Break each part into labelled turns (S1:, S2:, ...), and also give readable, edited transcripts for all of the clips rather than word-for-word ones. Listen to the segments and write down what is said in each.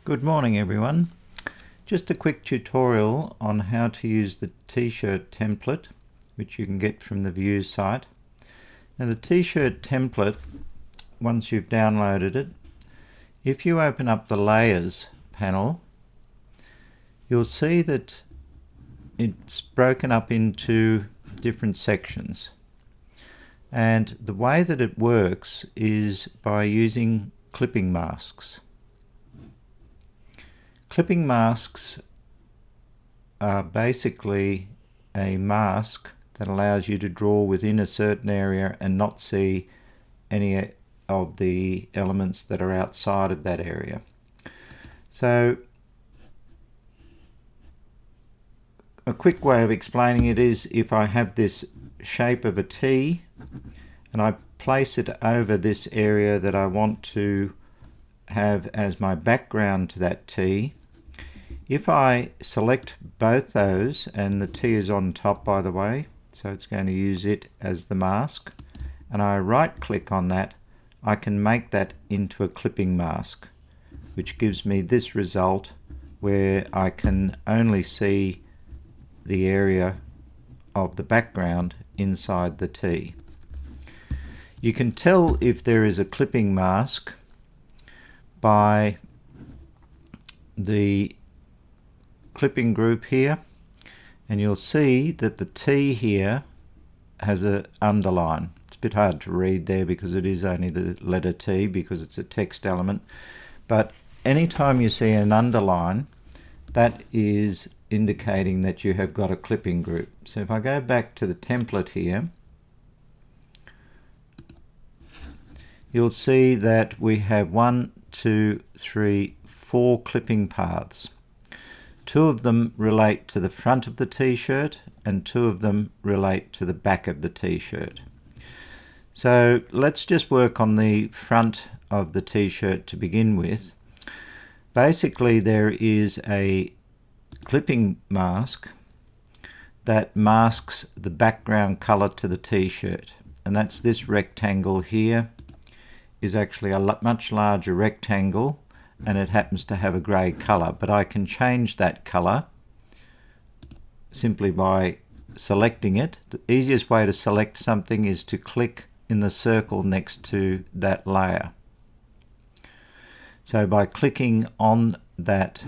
S1: Good morning everyone. Just a quick tutorial on how to use the t-shirt template, which you can get from the Views site. Now the t-shirt template, once you've downloaded it, if you open up the Layers panel, you'll see that it's broken up into different sections. And the way that it works is by using clipping masks. Clipping masks are basically a mask that allows you to draw within a certain area and not see any of the elements that are outside of that area. So a quick way of explaining it is, if I have this shape of a T and I place it over this area that I want to have as my background to that T, if I select both those, and the T is on top by the way, so it's going to use it as the mask, and I right click on that, I can make that into a clipping mask, which gives me this result where I can only see the area of the background inside the T. You can tell if there is a clipping mask by the clipping group here, and you'll see that the T here has an underline. It's a bit hard to read there because it is only the letter T because it's a text element, but anytime you see an underline, that is indicating that you have got a clipping group. So if I go back to the template here, you'll see that we have 1, 2, 3, 4 clipping paths. 2 of them relate to the front of the t-shirt and 2 of them relate to the back of the t-shirt. So let's just work on the front of the t-shirt to begin with. Basically there is a clipping mask that masks the background color to the t-shirt, and that's this rectangle here. Is actually a much larger rectangle, and it happens to have a grey colour, but I can change that colour simply by selecting it. The easiest way to select something is to click in the circle next to that layer. So by clicking on that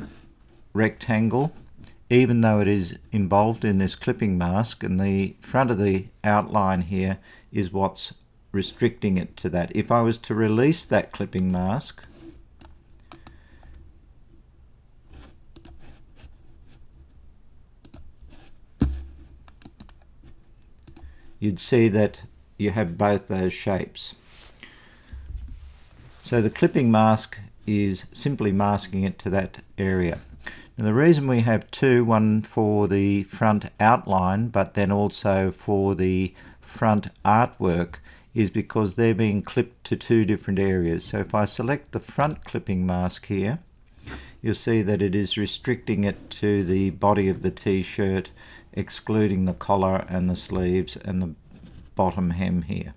S1: rectangle, even though it is involved in this clipping mask, and the front of the outline here is what's restricting it to that. If I was to release that clipping mask, you'd see that you have both those shapes. So the clipping mask is simply masking it to that area. And the reason we have 2, one for the front outline but then also for the front artwork, is because they're being clipped to 2 different areas. So if I select the front clipping mask here, you'll see that it is restricting it to the body of the t-shirt, excluding the collar and the sleeves and the bottom hem here.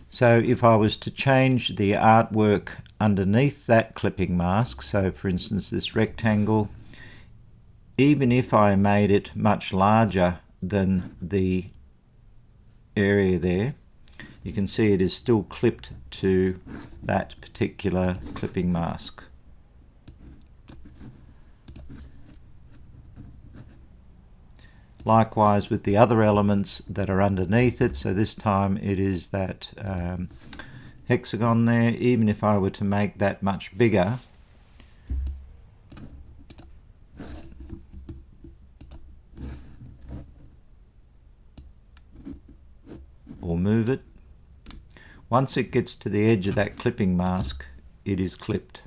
S1: So if I was to change the artwork underneath that clipping mask, so for instance this rectangle, even if I made it much larger than the area there, you can see it is still clipped to that particular clipping mask. Likewise with the other elements that are underneath it, so this time it is that hexagon there. Even if I were to make that much bigger, or move it, once it gets to the edge of that clipping mask, it is clipped.